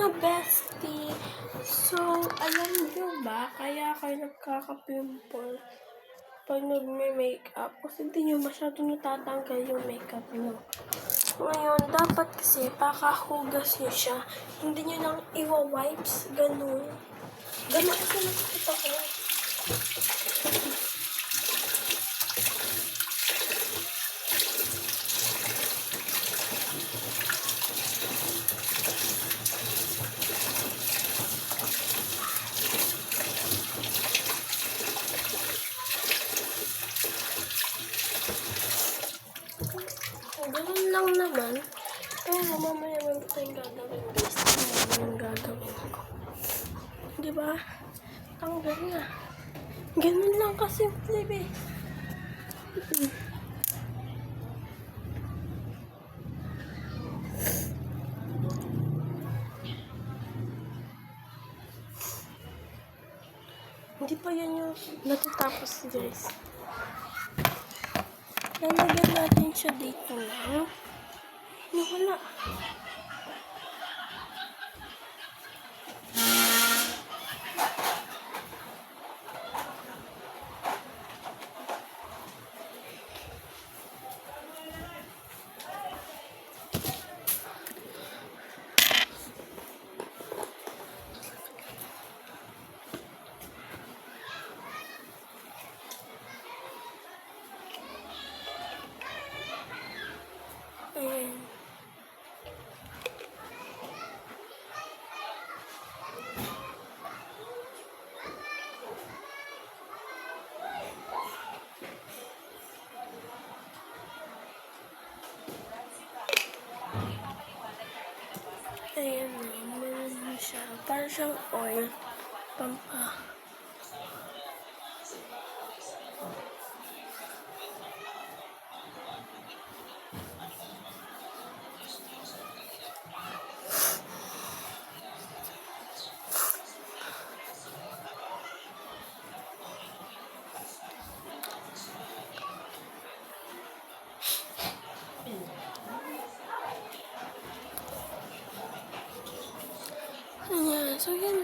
mga bestie. So, alam nyo ba, kaya kayo nagkaka-pimple pag nagme-makeup kasi hindi nyo masyado natatanggal yung makeup nyo. Ngayon, dapat kasi pakahugas nyo siya. Hindi nyo lang iwa-wipes, ganun. Ganun kasi nakikita ko. Ganun lang naman. Pero mamaya naman tayong gagawin, guys. Ano yung gagawin ko? Diba? Tanggal na. Ganun lang kasi, baby. Hindi pa yan yung natatapos, guys. Lalagyan natin siya dito lang. Wala. Ayan. Ayan na, meron siya. Para siyang oil. Pampa. Ayan, so yan